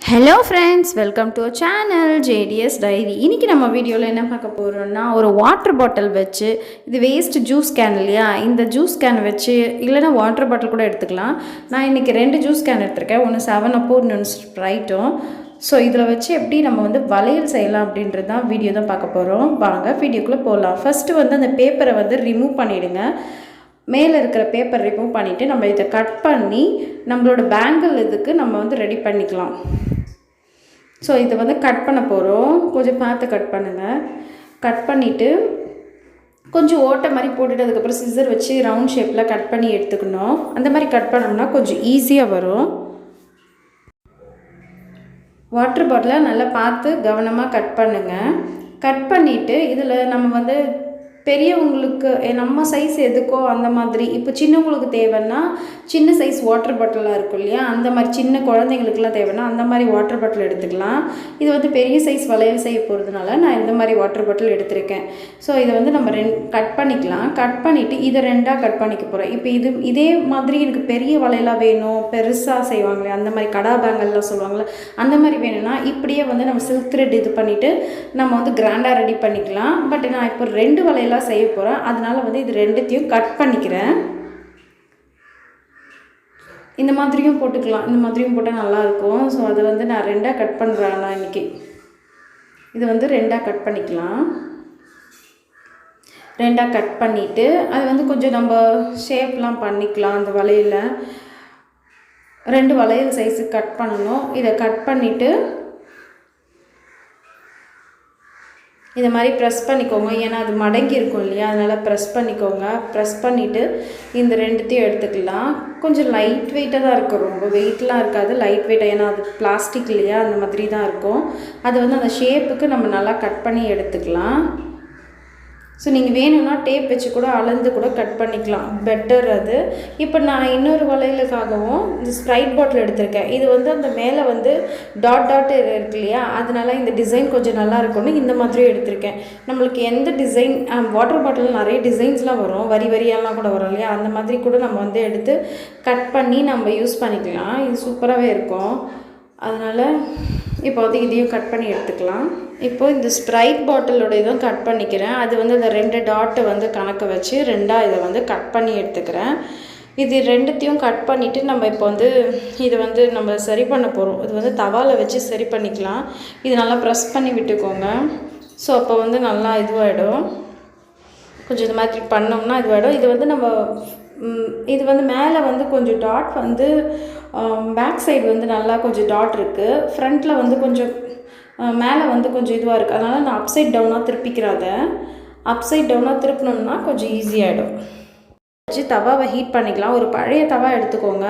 Hello friends, welcome to channel JDS diary. இன்றைக்கி நம்ம வீடியோவில் என்ன பார்க்க போகிறோம்னா, ஒரு வாட்டர் பாட்டில் வச்சு, இது வேஸ்ட் ஜூஸ் கேன் இல்லையா, இந்த ஜூஸ் கேன் வச்சு இல்லைனா வாட்டர் பாட்டில் கூட எடுத்துக்கலாம். நான் இன்றைக்கி 2 ஜூஸ் கேன் எடுத்திருக்கேன், ஒன்று 7up இன்னொன்று ஸ்ப்ரைட்டும். ஸோ இதில் வச்சு எப்படி நம்ம வளையல் செய்யலாம் அப்படின்றது தான் வீடியோ தான் பார்க்க போகிறோம். வாங்க வீடியோக்குள்ளே போகலாம். ஃபஸ்ட்டு அந்த பேப்பரை ரிமூவ் பண்ணிவிடுங்க. மேலே இருக்கிற பேப்பர் ரிமூவ் பண்ணிவிட்டு நம்ம இதை கட் பண்ணி நம்மளோட பேங்கிள் இதுக்கு நம்ம ரெடி பண்ணிக்கலாம். ஸோ இதை கட் பண்ண போகிறோம். கொஞ்சம் பார்த்து கட் பண்ணுங்கள். கட் பண்ணிவிட்டு கொஞ்சம் ஓட்டை மாதிரி போட்டுட்டு அதுக்கப்புறம் சிசர் வச்சு ரவுண்ட் ஷேப்பில் கட் பண்ணி எடுத்துக்கணும். அந்த மாதிரி கட் பண்ணோம்னா கொஞ்சம் ஈஸியாக வரும். வாட்டர் பாட்டிலை நல்லா பார்த்து கவனமாக கட் பண்ணுங்கள். கட் பண்ணிவிட்டு இதில் நம்ம பெரியவங்களுக்கு நம்ம சைஸ் எதுக்கோ அந்த மாதிரி, இப்போ சின்னவங்களுக்கு தேவைன்னா சின்ன சைஸ் வாட்டர் பாட்டிலாக இருக்கும் இல்லையா, அந்த மாதிரி சின்ன குழந்தைங்களுக்குலாம் தேவைன்னா அந்த மாதிரி வாட்டர் பாட்டில் எடுத்துக்கலாம். இது பெரிய சைஸ் வளையல் செய்ய போகிறதுனால நான் இந்த மாதிரி வாட்டர் பாட்டில் எடுத்திருக்கேன். ஸோ இதை நம்ம கட் பண்ணிக்கலாம். கட் பண்ணிவிட்டு இதை 2ஆக கட் பண்ணிக்க போகிறேன். இப்போ இதே மாதிரி எனக்கு பெரிய வளையலாக வேணும், பெருசாக செய்வாங்களே அந்த மாதிரி கடா பேங்கல்லாம் சொல்லுவாங்களே, அந்த மாதிரி வேணும்னா இப்படியே நம்ம சில்க் த்ரெட் இது பண்ணிவிட்டு நம்ம கிராண்டாக ரெடி பண்ணிக்கலாம். பட் நான் இப்போ 2 வளையல் செய்ய போகிறேன். அதனால் இது 2த்தையும் கட் பண்ணிக்கிறேன். இந்த மாதிரியும் போட்டுக்கலாம், இந்த மாதிரியும் போட்டால் நல்லாயிருக்கும். ஸோ அதை நான் 2ஆக கட் பண்ணுறேன். நான் இன்றைக்கி இது 2ஆக கட் பண்ணிக்கலாம். 2ஆக கட் பண்ணிவிட்டு அது கொஞ்சம் நம்ம ஷேப்லாம் பண்ணிக்கலாம். அந்த வளையல 2 வளையல் சைஸுக்கு கட் பண்ணணும். இதை கட் பண்ணிவிட்டு இதை மாதிரி ப்ரெஸ் பண்ணிக்கோங்க. ஏன்னா அது மடங்கி இருக்கும் இல்லையா, அதனால் ப்ரெஸ் பண்ணிக்கோங்க. ப்ரெஸ் பண்ணிவிட்டு இந்த 2த்தையும் எடுத்துக்கலாம். கொஞ்சம் லைட் வெயிட்டாக தான் இருக்கும், ரொம்ப வெயிட்லாம் இருக்காது, லைட் வெயிட்டாக. ஏன்னா அது பிளாஸ்டிக் இல்லையா, அந்த மாதிரி தான் இருக்கும். அது அந்த ஷேப்புக்கு நம்ம நல்லா கட் பண்ணி எடுத்துக்கலாம். ஸோ நீங்கள் வேணும்னா டேப் வச்சு கூட அளந்து கூட கட் பண்ணிக்கலாம், பெட்டர் அது. இப்போ நான் இன்னொரு வளையலுக்காகவும் இந்த ஸ்ப்ரைட் பாட்டில் எடுத்திருக்கேன். இது அந்த மேலே டாட் இருக்கு இல்லையா, அதனால இந்த டிசைன் கொஞ்சம் நல்லா இருக்கும்னு இந்த மாதிரியும் எடுத்திருக்கேன். நம்மளுக்கு எந்த டிசைன் வாட்டர் பாட்டில் நிறைய டிசைன்ஸ்லாம் வரும், வரி வரியெல்லாம் கூட வரும் இல்லையா, அந்த மாதிரி கூட நம்ம எடுத்து கட் பண்ணி நம்ம யூஸ் பண்ணிக்கலாம். இது சூப்பராகவே இருக்கும். அதனால் இப்போ இதையும் கட் பண்ணி எடுத்துக்கலாம். இப்போ இந்த ஸ்ப்ரைட் பாட்டிலோட இதுவும் கட் பண்ணிக்கிறேன். அது அந்த 2 டாட்டை கணக்கு வச்சு 2ஆக இதை கட் பண்ணி எடுத்துக்கிறேன். இது 2த்தையும் கட் பண்ணிவிட்டு நம்ம இப்போ இது நம்ம சரி பண்ண போகிறோம். இது தவாவில் வச்சு சரி பண்ணிக்கலாம். இது நல்லா ப்ரெஸ் பண்ணி விட்டுக்கோங்க. ஸோ அப்போ நல்லா இதுவாகிடும். கொஞ்சம் இது மாதிரி பண்ணோம்னா இதுவாகிடும். இது நம்ம இது மேலே கொஞ்சம் டாட் பேக் சைடு நல்லா கொஞ்சம் டாட் இருக்குது. ஃப்ரண்ட்டில் கொஞ்சம் மேலே கொஞ்சம் இதுவாக இருக்குது. அதனால் நான் அப்சைட் டவுனாக திருப்பிக்கிறாத. அப்சைட் டவுனாக திருப்பினோம்னா கொஞ்சம் ஈஸியாகிடும். வச்சு தவாவை ஹீட் பண்ணிக்கலாம். ஒரு பழைய தவா எடுத்துக்கோங்க.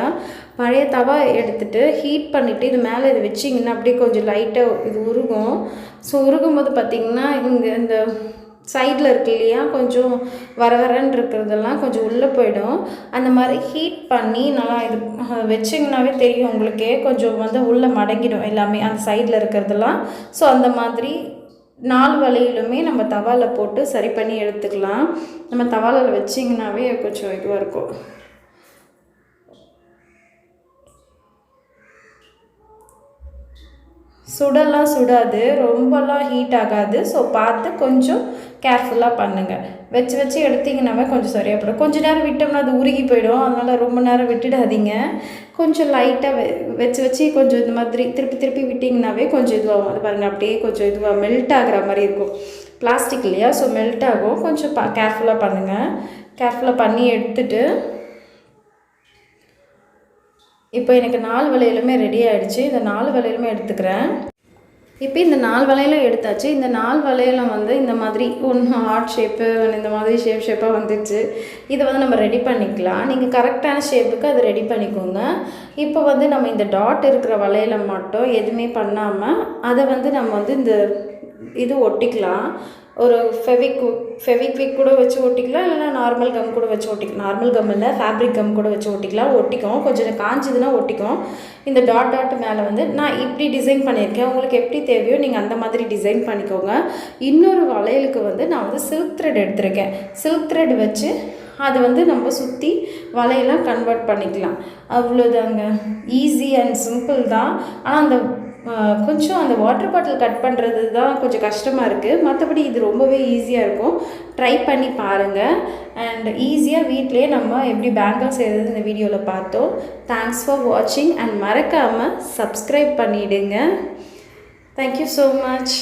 பழைய தவா எடுத்துகிட்டு ஹீட் பண்ணிவிட்டு இது மேலே இது வச்சிங்கன்னா அப்படியே கொஞ்சம் லைட்டாக இது உருகும். ஸோ உருகும்போது பார்த்திங்கன்னா இங்கே இந்த சைடில் இருக்கு இல்லையா, கொஞ்சம் வரன்னு இருக்கிறதெல்லாம் கொஞ்சம் உள்ளே போயிடும். அந்த மாதிரி ஹீட் பண்ணி நல்லா இது வச்சிங்கனாவே தெரியும் உங்களுக்கே, கொஞ்சம் உள்ளே மடங்கிடும் எல்லாமே அந்த சைடில் இருக்கிறதெல்லாம். ஸோ அந்த மாதிரி 4 வளையலுமே நம்ம தவாவில் போட்டு சரி பண்ணி எடுத்துக்கலாம். நம்ம தவாவில் வச்சிங்கனாவே கொஞ்சம் இதுவாக இருக்கும். சுடலாம் சுடாது, ரொம்பலாம் ஹீட் ஆகாது. ஸோ பார்த்து கொஞ்சம் கேர்ஃபுல்லாக பண்ணுங்கள். வச்சு எடுத்திங்கன்னாவே கொஞ்சம் சரியாக போய்டும். கொஞ்சம் நேரம் விட்டோம்னா அது உருகி போயிடும். அதனால் ரொம்ப நேரம் விட்டுடாதீங்க. கொஞ்சம் லைட்டாக வச்சு கொஞ்சம் இந்த மாதிரி திருப்பி விட்டிங்கனாவே கொஞ்சம் இதுவாகும். அது பாருங்கள், அப்படியே கொஞ்சம் இதுவாக மெல்ட் ஆகிற மாதிரி இருக்கும். பிளாஸ்டிக் இல்லையா, ஸோ மெல்ட் ஆகும். கொஞ்சம் கேர்ஃபுல்லாக பண்ணுங்கள். கேர்ஃபுல்லாக பண்ணி எடுத்துட்டு இப்போ எனக்கு 4 வளையலுமே ரெடி ஆகிடுச்சு. இந்த 4 வளையலுமே எடுத்துக்கிறேன். இப்போ இந்த 4 வளையலும் எடுத்தாச்சு. இந்த 4 வளையலும் இந்த மாதிரி ஒன்று ஹார்ட் ஷேப்பு, இந்த மாதிரி ஷேப்பாக வந்துடுச்சு. இதை நம்ம ரெடி பண்ணிக்கலாம். நீங்கள் கரெக்டான ஷேப்புக்கு அதை ரெடி பண்ணிக்கோங்க. இப்போ நம்ம இந்த டாட் இருக்கிற வளையலை மட்டும் எதுவுமே பண்ணாமல் அதை நம்ம இந்த இது ஒட்டிக்கலாம். ஒரு ஃபெவிக்விக் கூட வச்சு ஒட்டிக்கலாம், இல்லைனா நார்மல் கம் கூட வச்சு ஒட்டிக்கலாம். நார்மல் கம் இல்லை, ஃபேப்ரிக் கம் கூட வச்சு ஒட்டிக்கலாம். ஒட்டிக்கும், கொஞ்சம் காஞ்சிதுன்னா ஒட்டிக்கும். இந்த டாட் மேலே நான் இப்படி டிசைன் பண்ணியிருக்கேன். உங்களுக்கு எப்படி தேவையோ நீங்கள் அந்த மாதிரி டிசைன் பண்ணிக்கோங்க. இன்னொரு வளையலுக்கு நான் சில்க் த்ரெட் எடுத்திருக்கேன். சில்க் த்ரெட் வச்சு அதை நம்ம சுற்றி வளையெல்லாம் கன்வெர்ட் பண்ணிக்கலாம். அவ்வளோதாங்க, ஈஸி அண்ட் சிம்பிள் தான். ஆனால் அந்த கொஞ்சம் அந்த வாட்டர் பாட்டில் கட் பண்ணுறது தான் கொஞ்சம் கஷ்டமாக இருக்குது. மற்றபடி இது ரொம்பவே ஈஸியாக இருக்கும். ட்ரை பண்ணி பாருங்கள். அண்ட் ஈஸியாக வீட்டிலே நம்ம எப்படி பேங்கிள் செய்கிறது இந்த வீடியோவில் பார்த்தோம். தேங்க்ஸ் ஃபார் வாட்சிங் அண்ட் மறக்காமல் சப்ஸ்கிரைப் பண்ணிவிடுங்க. Thank you so much.